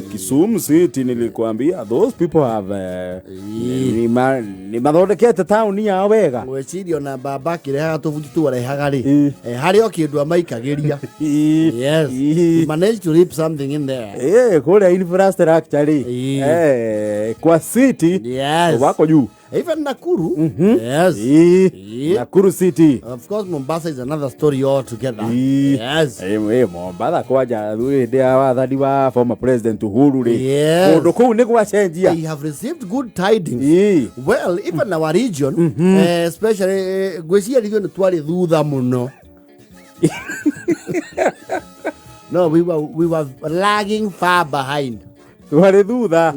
Kisumu City nilikwambia those people have ni mathondekete Tauni ya wega. Wecirio na baba kireha tuvutu warehaga ri. Hari okindu amaikagiria. Yes. He managed to rip something in there. Kule infrastructure ri. Kwa city wako juu. Even Nakuru. Yes. Nakuru City. Of course, Mombasa is another story altogether. Yes. Mombasa kwaja ndia wathani wa former president Uhuru ri. Yes. Kundu kuu ni gwacenjia. They have received good tidings. Well, even our region, especially gweciria region twari thutha muno. No, we were lagging far behind. Twari thutha.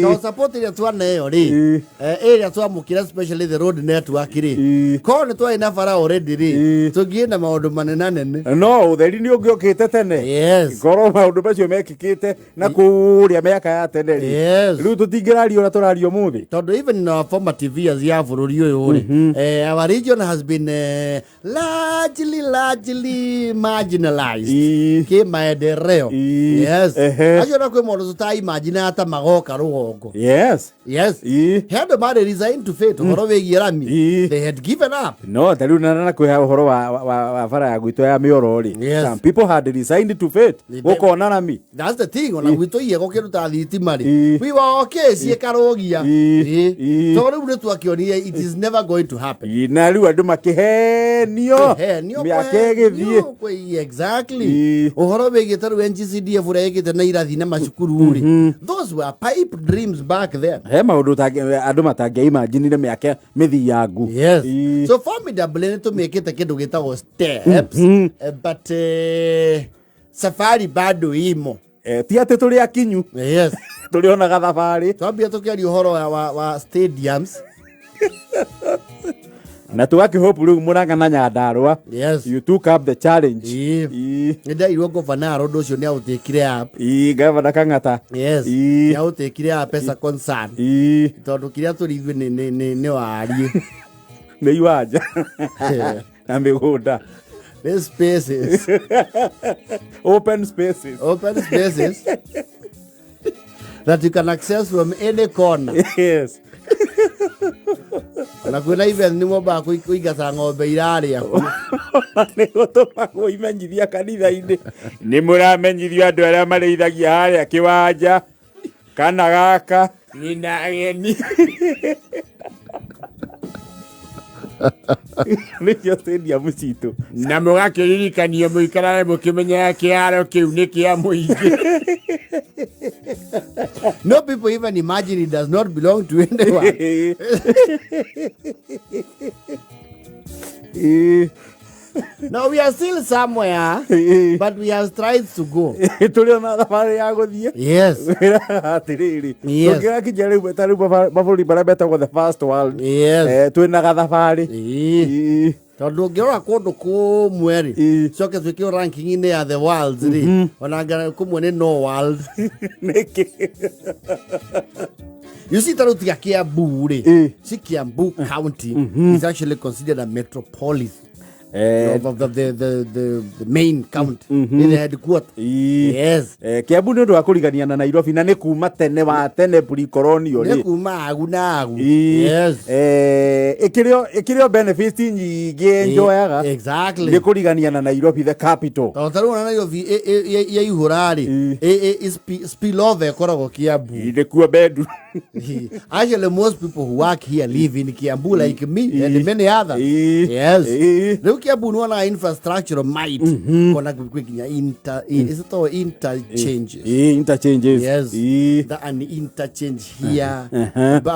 No support ile twana yo ri. Area twamukira especially the road network ri. Ko ne twa bara already ri. Tugienda maundu manenanene. No, utheri ni ungiokite tene. Yes. Ngoro maundu macio mekikite na kuria miaka ya tene ri. Yes. Riu tutingirario na turario muthi. Todo even in our former TV as ya bururi uyu ri. Our region has been largely marginalized. Ke maendeleo. Yes. Ajo na kwe mondo imagine hata magoka rugongo. Yes. Had made resigned to fate horo wegirami. They had given up. No, tariu na kwe horo wa fara ya gwito ya mioro ri. Some people had resigned to fate. Gukona nami. That's the thing. Ona gwito yego kiruta thitima ri. We were okay ciekarogia. Tori uretu akionia it is never going to happen. Na riu andu makihenio. Miake githie. Exactly. Horo wegitaru NGCD fureke na irathi na mashukuru. Those were pipe dreams back then. He maundu andu matangia imagine ne miaka mithi yangu. Yes. So formidable to make it a kindu gitagwo steps. But safari bado imo. Ti ate tuli akinyu. Yes. Tuli ona gathafari. Twambia tukiaria uhoro wa stadiums. Na tuwaki hope riu Murang'a na Nyandarua. Yes. You took up the challenge. Nda iwo governor rodo cio ni autekire up. Governor Kang'ata. Yes. Ni autekire up pesa concern. Tondu kiria turi ithu ni wari. Ni iwanja. Na migunda. The spaces. Open spaces. That you can access from any corner. Yes. Na kwena even ni moba kuigasa ng'ombe iraria ni gutuma kuimenyithia kanitha-ini ni muramenyithio andu aria mareithagia haria kiwanja kana gaka ni na ageni Nĩkĩo stadium citũ na mũgakĩririkania mũikarage mũkĩmenyaga kĩharo kĩu nĩ kĩa mũingĩ. No people even imagine it does not belong to anyone. No, we are still somewhere, but we have tried to go. Tuliona thabarĩ ya gũthiĩ. Yes. Atiriri. Tũngĩgakinya rĩu tarĩu mabũrũri marĩa metagwo the first world. Yes. Twĩna gathabarĩ. Tondu ngĩrora kũndũ kũmwe rĩ coke twĩkĩrwo ranking-inĩ ya the world rĩ ona kũmwe nĩ no world. Nĩkĩ? You see, tarutia Kiambu rĩ. See, Kiambu County is actually considered a metropolis. Of the main county in the headquarters. Yes. Kiambu nĩ ũndũ wa kũrigania na Nairobi na nĩ kuma tene wa tene pre-colonial nĩ kuma agu na agu. Yes. Ikĩrĩo benefits nyingĩ enjoyaga. Exactly. Nĩ kũrigania na Nairobi the capital. Tondũ na Nairobi ya ihũra rĩ spill over ĩkoragwo Kiambu. Nĩkuo bendu. Actually, most people who work here live in Kiambu like me and many others. Yes. Kiambu no na infrastructure might kona kwikinya is it all interchanges. Interchanges. Yes. An interchange here,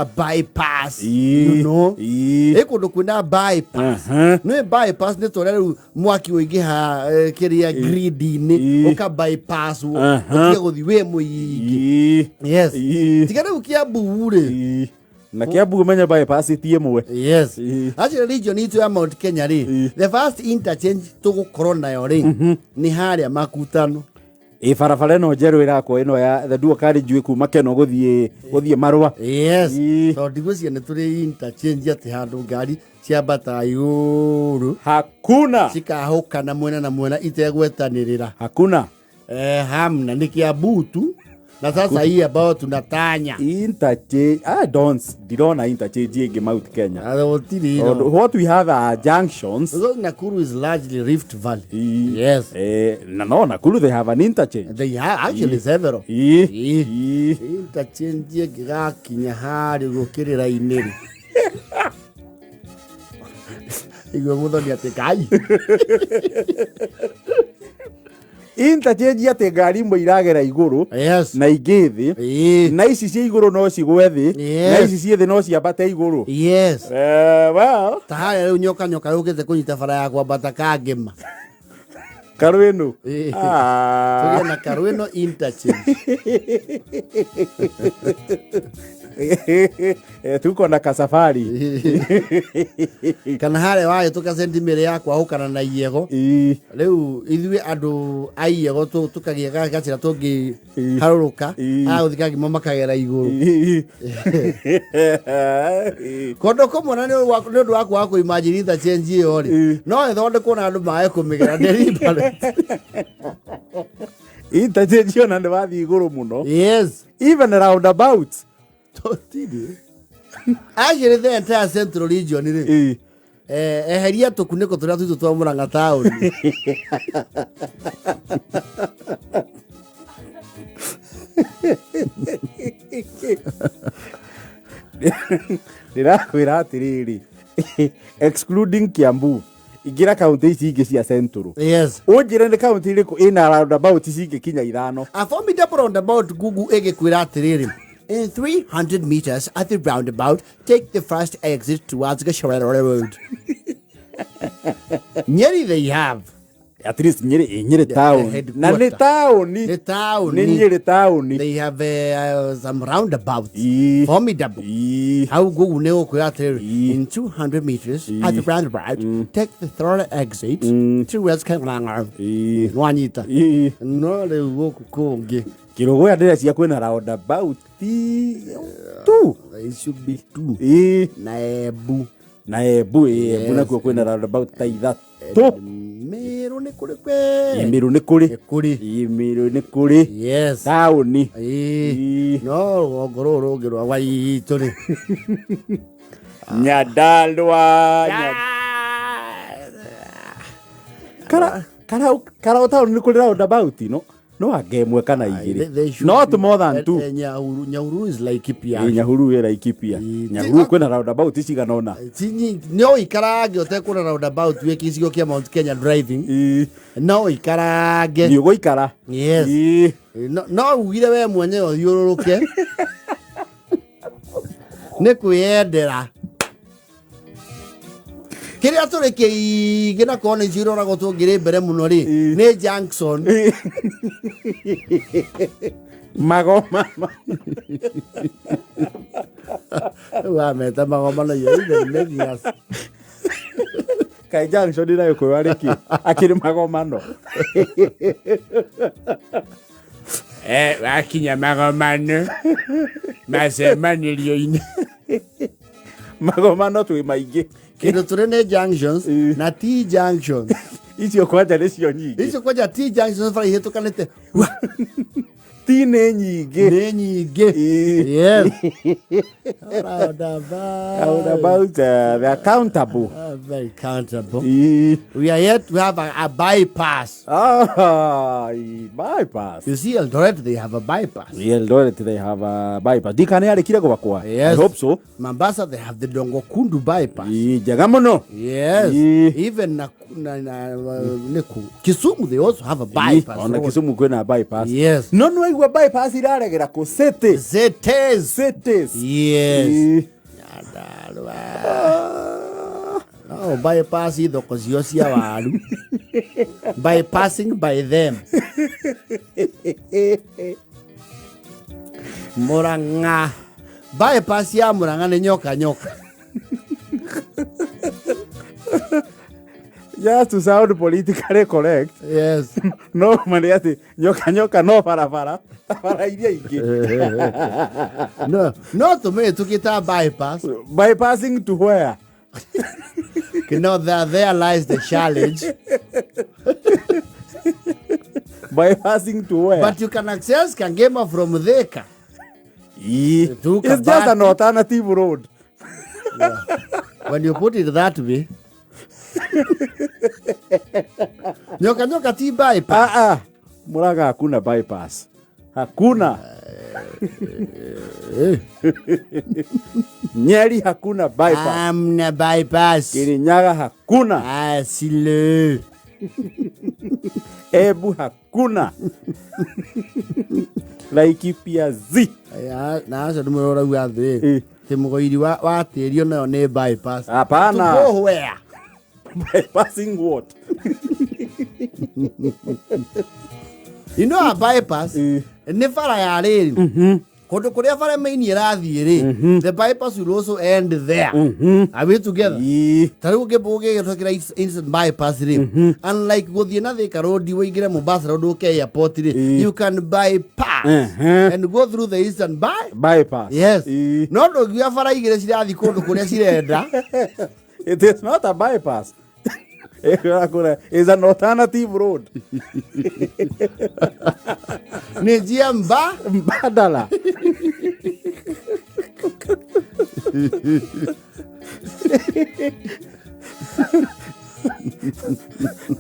bypass, you know. Ekundo kuna bypass. No bypass ne tore mwaki wigiha kiria grid ni uka bypass ukiya guthi we muingi. Yes. Tigana Kiambu re. Na Kiambu menya bypass tie mwe. Yes. Actually region itu ya Mount Kenya ri. The first interchange tugukorwo nayo ri ni haria Makutano. Barabara no njerũ irakwo ino ya the dual carriageway kuma Keno guthie Marua. Yes. So digũcia nĩ tũrĩ interchange ati handu ngari ciambata yuru. Hakuna. Cikahũka na mwena itegwetanĩrĩra. Hakuna. Hamna ni Kiambu tu. Na sasa hii ambao tunatanya interchange dirona interchange ingi Mount Kenya. What we have are junctions. So Nakuru is largely Rift Valley. Yes. No, Nakuru they have an interchange. They have actually several. Interchange gigakinya hari gukirira iniri. Igwe mutho ni atikai. Interchange ate ngari imwe iragera iguru na ingi thi na ici cia iguru no cigwe thi na ici cie thi no ciambate iguru. Yes. Well, tahari riu nyoka yukite kunyita bara ya kwambata kangema Karweno. Tugena Karweno interchange. Tuko na kasafari. Kana hare wayo tukasentimere yakwa hukana na iyego. Riu ithwe andu aiyego tukagia gacira tungi haruruka aguthikagi mamakagera iguru. Kondo komona ni ndu wakwa ku imagine interchange iyo ri no ithonde kuna andu mae kumigera delivery. Interchange ona ndu wathi iguru muno. Yes. Even roundabouts. Actually the entire central region ni eheria tukuniko turia tuitu twa Murang'a town. Ndirakwira atiriri excluding Kiambu igira county ici ingi cia central. Yes. Unjire ni county iriku ina roundabout ici kinya ithano. A formidable roundabout Google igikwira atiriri. In 300 meters at the roundabout, take the first exit towards Gashara Road. Nyeri they have. At least Nyeri town. Na ni town. The town. Ni Nyeri town. They have some roundabouts. Formidable. How go neo in 200 meters at the roundabout, take the third exit towards Gashara. Wanita. No, they walk konge. Kirogo ya ndira cia kwena roundabout two. It should be two. Naebu na kuo kwena roundabout ta ithatu. Meru ni kuri kwe. Meru ni kuri. Yes. Tauni. No, ogororo ogero awai toni. Nyadalwa. Kara tauni ni kuri roundabout no. No agemwe kana igiri. Not more than two. Nyahuru is like Ikipia. Nyahuru era Ikipia. Nyahuru kwena roundabout icigana ona. No ikarage otekuna roundabout weki icigo kia Mount Kenya driving. No ikarage. Ni ugo ikara. Yes. No ugire we mwenye othiururuke. Ni kwiyendera. Kiria tureke gina kone jiro na gotungire mbere muno ri ni junction magoma wa meta magoma na yo ni nias kai junction ina yoko wariki akiri magoma no akinya magoma no masemanilio ine magoma no twi maingi. Kido turene junctions na T junctions. Icio kwaja nicio nyingi. Icio kwaja T junctions fara hitu kanete. T ni nyingi. Ni nyingi. Yes. Roundabout they're countable. Very countable. We are yet to have a bypass. Bypass. You see Eldoret they have a bypass. Eldoret they have a bypass. Dikane ari kire gwakwa. Yes. I hope so. Mombasa they have the Dongo Kundu bypass. Jaga muno. Yes. Even Neku. Kisumu they also have a bypass. On Kisumu kwena bypass. Yes. No igwa bypass iraregera ko cities. Yes. Oh, bypass ido koziosia waru. Bypassing by them. Murang'a. Bypass ya Murang'a ni nyoka. Just to sound politically correct. Yes. No maniati nyoka no para iria ingi. No to me tukita bypass. Bypassing to where? You know there lies the challenge. Bypassing to where? But you can access Kangema from Thika. It's just an alternative road. Yeah. When you put it that way. Nyoka ti bypass. Muraga hakuna bypass. Hakuna. Nyeri hakuna bypass. Amna bypass. Kirinyaga hakuna. Asile. Ebu hakuna. Laikipia zi. Na asa dumurora ugathe. Temugoiri wa terio nayo ne bypass. Hapana. To go where? Bypassing what? You know a bypass? Ne fara ya riri. Kondo kuria fara maini irathie ri. The bypass will also end there. Are we together? Taru geboge getokira instant bypass ri. Unlike guthie na Thika road waingire Mombasa road uke airport ri. You can bypass and go through the instant bypass. Yes. No do gia fara igire cirathi kondo kuria cirenda. It is not a bypass. It's an alternative road. Nejia mbadala.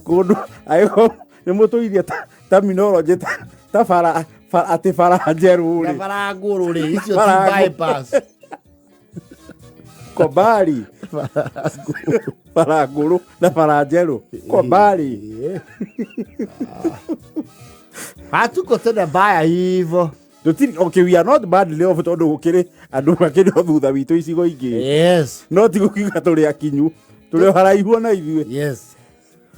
Kodo ayo nemoto iria terminology ta fara ati fara jeru. Ta fara guru ri icio ti bypass. Kobari. Faraguru na farajero. Kobari. Hatuko tena baya hivyo. Okay, we are not badly off todo gukire andu makiri thutha witu icigo ingi. Yes. No ti gukiga turi akinyu. Turi haraihu na ithuĩ. Yes.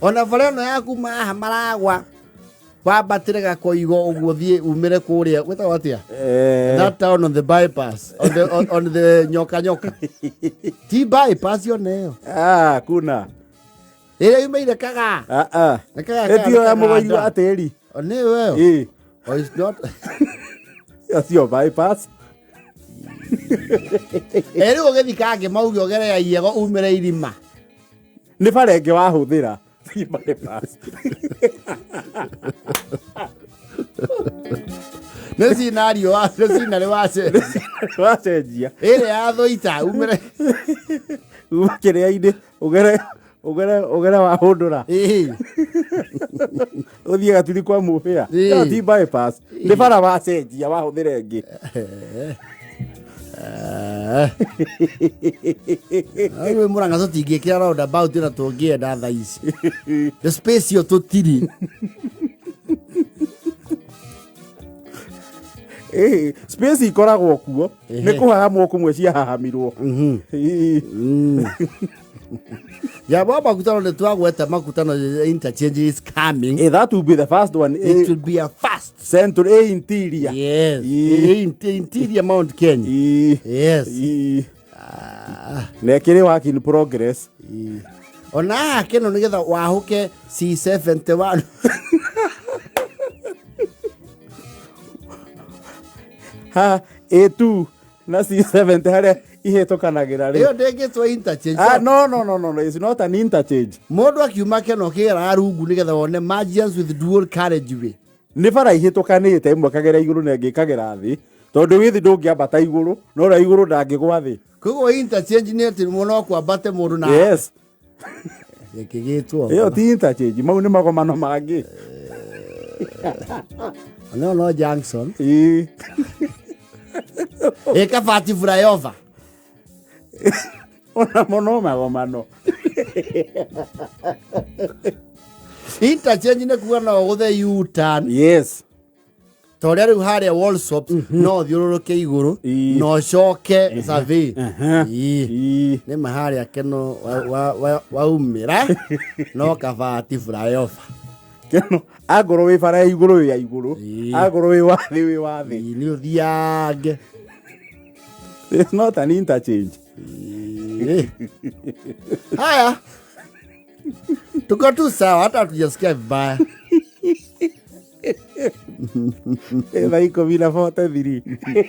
Ona fareno yaku maha maragwa. Wabatire gakoigo uguo thie umire kuria gwetagwo atia that town on the bypass on the nyoka ti bypass yo neo kuna ile imeire kaga etio ya mugoiri wa teri one wewe oh it's not that's your bypass eri ugithikange mauge ogere ya iego umire irima ni farenge wahuthira bypass. Nesi nario wacenjia ile athoita umire ukire inde ugere wa hundura uthie gaturi kwa mubia ti bypass ni bara wacenjia wahuthire ngi Ayo muranga so tingikira roundabout na tungienda tha ici. The space yo tutiri. Space ikoragwo kuo ni kuhahamwo kumwe cia hahamirwo. Ya baba kutano de twagweta makutano interchange is coming. That will be the first one. It will be a fast Central Interior. Yes. Interior Mount Kenya. Yes. Nekire work in progress. Ona keno nigetha wahuke C71. Ha A2 na C70 hare ihetokanagera ri. Iyo ndegitwo interchange. No, it's not an interchange. Mundu akiuma keno kira rungu nigetha wone margins with dual carriageway. Ni bara ihetokanite imwe kagera iguru na ngi kagera thi tondu withi ndungiambata iguru no ra iguru ndangigwa thi. Kugo interchange ni ati muno kwambate mundu na. Yes. Yekigitwo. Iyo ti interchange mau ni magomano mangi. No Jackson. Eka fati flyover. Ona mono magomano. Interchange ne kuga no guthe U-turn. Yes. Toria riu haria Walsop no thiururuke iguru no coke savi. Ni maharia keno waumira no kafati flyover. Keno agoro we fara iguru ya iguru agoro we wathi ni uthiange. It's not an interchange. Haya tuko tu sawa hata tujasikia vibaya. Eva iko bila 43.